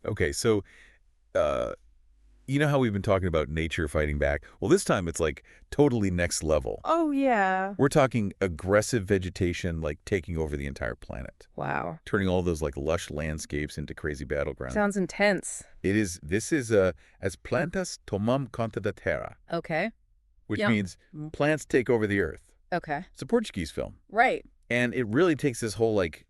Okay, so uh, you know how we've been talking about nature fighting back? Well, this time it's like totally next level. Oh, yeah. We're talking aggressive vegetation like taking over the entire planet, Wow. turning all those like lush landscapes into crazy battlegrounds. Sounds intense. This is as Plantas Tomam Conta da Terra, Okay. which Yeah. means plants take over the earth. Okay. It's a Portuguese film. Right. And it really takes this whole like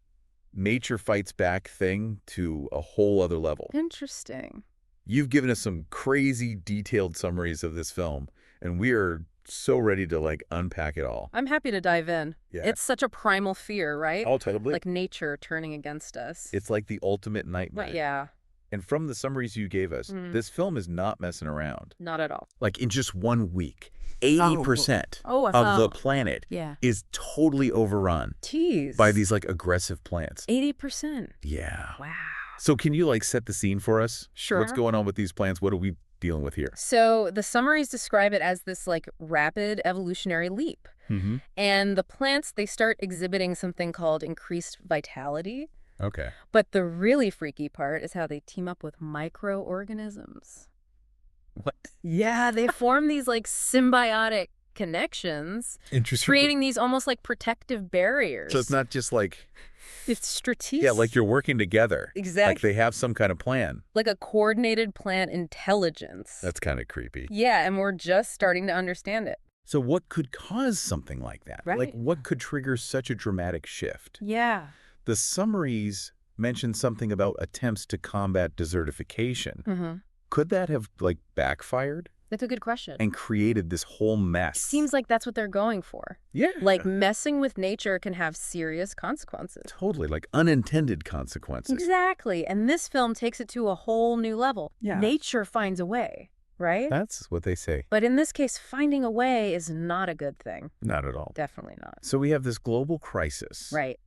nature fights back thing to a whole other level. Interesting. You've given us some crazy detailed summaries of this film, and we are so ready to like unpack it all. I'm happy to dive in. Yeah. It's such a primal fear, right? Totally. Like nature turning against us. It's like the ultimate nightmare. Right, yeah. And from the summaries you gave us, this film is not messing around. Not at all. Like in just 1 week, 80% of the planet is totally overrun Jeez. by these like aggressive plants. 80%. Yeah. Wow. So can you like set the scene for us? Sure. What's going on with these plants? What are we dealing with here? So the summaries describe it as this like rapid evolutionary leap. Mm-hmm. And the plants, they start exhibiting something called increased vitality. Okay. But the really freaky part is how they team up with microorganisms. What? Yeah, they form these like symbiotic connections, Interesting. creating these almost like protective barriers. So it's not just like, It's strategic. yeah, like you're working together. Exactly. Like they have some kind of plan. Like a coordinated plant intelligence. That's kind of creepy. Yeah, and we're just starting to understand it. So what could cause something like that? Right. Like what could trigger such a dramatic shift? Yeah. The summaries mention something about attempts to combat desertification. Mm-hmm. Could that have like backfired That's a good question. and created this whole mess? Seems like that's what they're going for. Yeah. Like messing with nature can have serious consequences. Totally, like unintended consequences. Exactly. And this film takes it to a whole new level. Yeah. Nature finds a way, right? That's what they say. But in this case, finding a way is not a good thing. Not at all. Definitely not. So we have this global crisis. Right.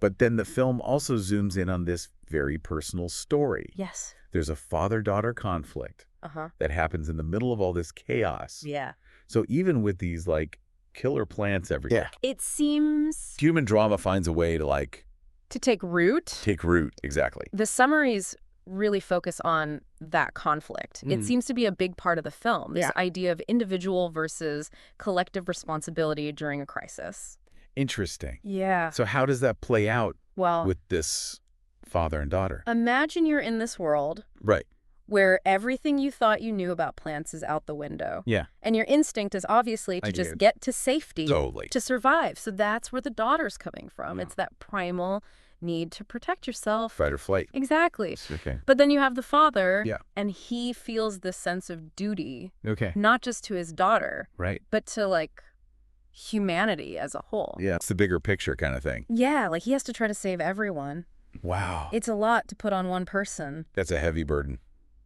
But then the film also zooms in on this very personal story. Yes. There's a father-daughter conflict Uh-huh. that happens in the middle of all this chaos. Yeah. So even with these like killer plants everywhere, It seems human drama finds a way to like to take root. take root. Exactly. The summaries really focus on that conflict. It seems to be a big part of the film, this idea of individual versus collective responsibility during a crisis. Interesting. Yeah. So how does that play out Well, with this father and daughter? imagine you're in this world Right. where everything you thought you knew about plants is out the window. Yeah. And your instinct is obviously to I just get it. get to safety, Totally. to survive. So that's where the daughter's coming from. Yeah. It's that primal need to protect yourself. Fight or flight. Exactly. Okay. But then you have the father, Yeah. and he feels this sense of duty, Okay. not just to his daughter, Right. but to like humanity as a whole. Yeah. It's the bigger picture kind of thing. Yeah, like he has to try to save everyone. Wow. It's a lot to put on one person, That's a heavy burden.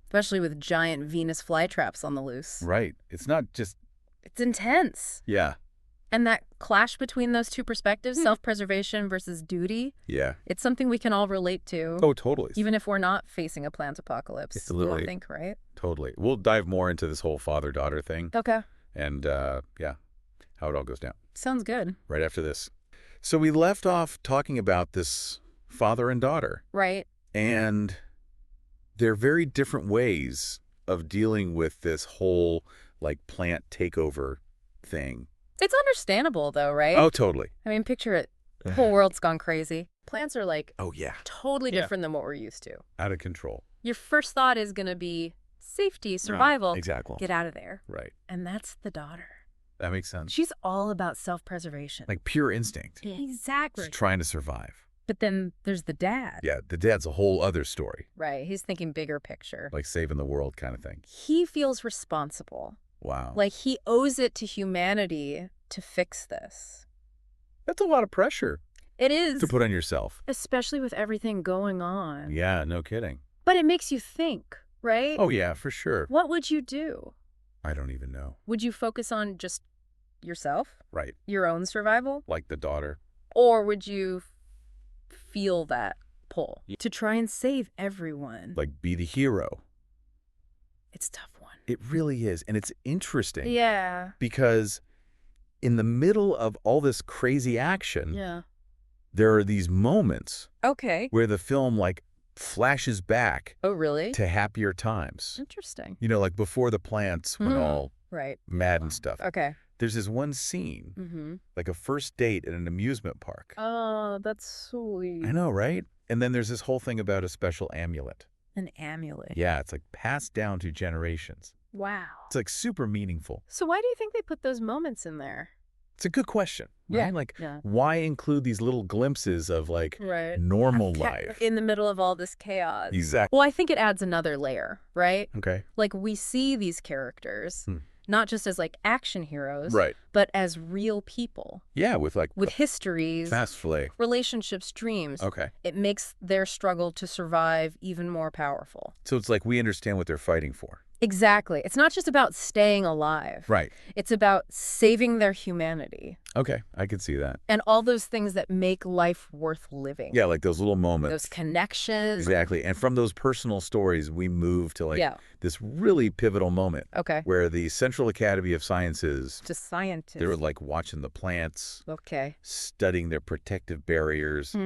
especially with giant Venus flytraps on the loose. Right. It's not just, It's intense. yeah. And that clash between those two perspectives, self-preservation versus duty, Yeah. it's something we can all relate to, Oh, totally. even if we're not facing a plant apocalypse. Absolutely. I think, right? Totally. We'll dive more into this whole father-daughter thing Okay. and, yeah, how it all goes down Sounds good. right after this. So we left off talking about this father and daughter, Right. and they're very different ways of dealing with this whole, like, plant takeover thing. It's understandable, though, right? Oh, totally. I mean, picture it. The whole world's gone crazy. Plants are, like, Oh, yeah. totally different than what we're used to. Out of control. Your first thought is going to be safety, survival. Exactly. Get out of there. Right. And that's the daughter. That makes sense. She's all about self-preservation. Like pure instinct. Exactly. Just trying to survive. But then there's the dad. Yeah, the dad's a whole other story. Right. He's thinking bigger picture. Like saving the world kind of thing. He feels responsible. Wow. Like he owes it to humanity to fix this. That's a lot of pressure It is. to put on yourself. Especially with everything going on. Yeah, no kidding. But it makes you think, right? Oh, yeah, for sure. What would you do? I don't even know. Would you focus on just yourself, Right. your own survival? Like the daughter. Or would you feel that pull to try and save everyone? Like be the hero. It's a tough one. It really is. And it's interesting. Yeah. Because in the middle of all this crazy action, Yeah. there are these moments Okay. where the film like flashes back Oh, really? to happier times. Interesting. You know, like before the plants went all Right. mad and stuff. Okay. There's this one scene, like a first date at an amusement park. Oh, that's sweet. I know, right? And then there's this whole thing about a special amulet. An amulet. Yeah, it's like passed down to generations. Wow. It's like super meaningful. So why do you think they put those moments in there? It's a good question, right? Yeah, Like, yeah. why include these little glimpses of like normal life? In the middle of all this chaos. Exactly. Well, I think it adds another layer, right? Okay. Like we see these characters not just as like action heroes, Right. but as real people Yeah, with like with histories, fast flay. relationships, dreams. Okay. It makes their struggle to survive even more powerful. So it's like we understand what they're fighting for. Exactly. It's not just about staying alive. Right. It's about saving their humanity Okay, I could see that. and all those things that make life worth living. Yeah, like those little moments. Those connections. Exactly. And from those personal stories, we move to like Yeah. this really pivotal moment Okay. where the Central Academy of Sciences, Just scientists. they're like watching the plants, Okay. studying their protective barriers,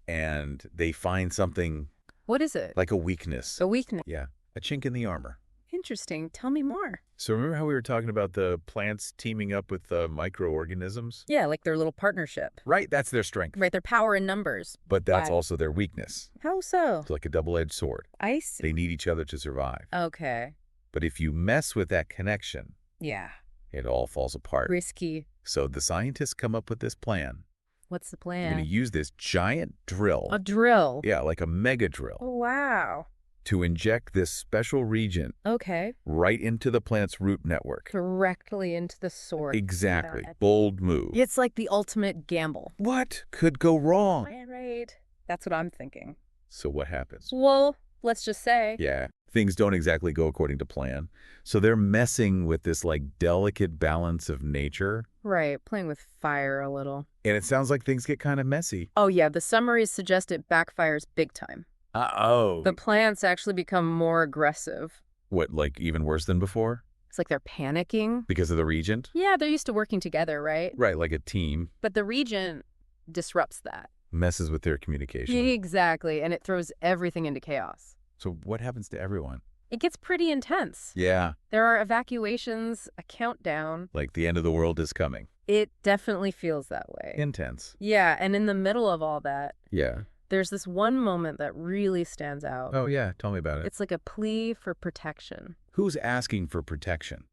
and they find something What is it? like a weakness. A weakness. Yeah, a chink in the armor. Interesting. Tell me more. So remember how we were talking about the plants teaming up with the microorganisms? Yeah, like their little partnership. Right, that's their strength. Right, their power in numbers. But that's Right. also their weakness. How so? It's like a double-edged sword. I see. They need each other to survive. Okay. But if you mess with that connection, Yeah. it all falls apart. Risky. So the scientists come up with this plan. What's the They're going plan? to use this giant drill. A drill. Yeah, like a mega drill. Oh, wow. To inject this special reagent Okay. right into the plant's root network. Directly into the source. Exactly. God. Bold move. It's like the ultimate gamble. What could go wrong? Right. That's what I'm thinking. So what happens? Well, let's just say. Yeah, things don't exactly go according to plan. So they're messing with this like delicate balance of nature. Right. Playing with fire a little. And it sounds like things get kind of messy. Oh, yeah. The summaries suggest it backfires big time. Uh-oh. The plants actually become more aggressive. What, like even worse than before? It's like they're panicking. Because of the regent? Yeah, they're used to working together, right? Right, like a team. But the regent disrupts that. Messes with their communication. Exactly, and it throws everything into chaos. So what happens to everyone? It gets pretty intense. Yeah, There are evacuations, a countdown. like the end of the world is coming. It definitely feels that way. Intense. Yeah, and in the middle of all that, Yeah. there's this one moment that really stands out. Oh, yeah. Tell me about it. It's like a plea for protection. Who's asking for protection?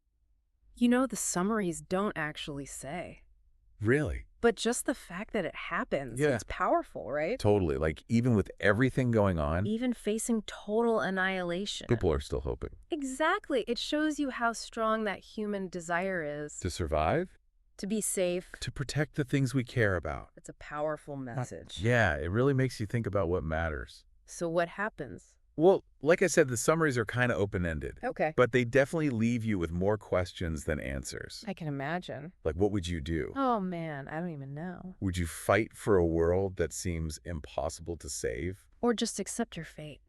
You know, the summaries don't actually say. Really? But just the fact that it happens, Yeah. it's powerful, right? Totally. Like, even with everything going on, Even facing total annihilation. people are still hoping. Exactly. It shows you how strong that human desire is To survive? to be safe. To protect the things we care about. It's a powerful message. Yeah, it really makes you think about what matters. So what happens? Well, like I said, the summaries are kind of open-ended. Okay. But they definitely leave you with more questions than answers. I can imagine. Like, what would you do? Oh, man, I don't even know. Would you fight for a world that seems impossible to save? Or just accept your fate.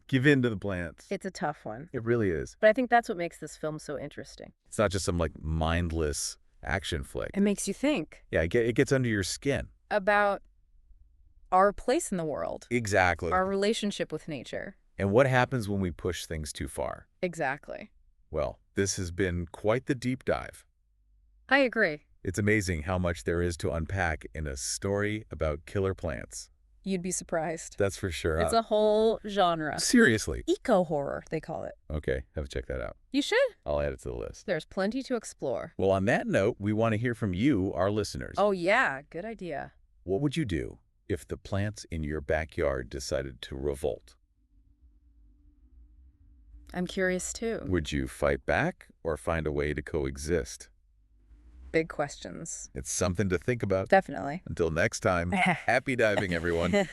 Give in to the plants. It's a tough one. It really is. But I think that's what makes this film so interesting. It's not just some, like, mindless action flick. It makes you think Yeah, it gets under your skin. about our place in the world, Exactly. our relationship with nature. And what happens when we push things too far? Exactly. Well, this has been quite the deep dive. I agree. It's amazing how much there is to unpack in a story about killer plants. You'd be surprised. That's for sure. It's a whole genre. Seriously. Eco-horror, they call it. Okay, have to check that out. You should. I'll add it to the list. There's plenty to explore. Well, on that note, we want to hear from you, our listeners. Oh, yeah. Good idea. What would you do if the plants in your backyard decided to revolt? I'm curious, too. Would you fight back or find a way to coexist? Big questions. It's something to think about. Definitely. Until next time, happy diving, everyone.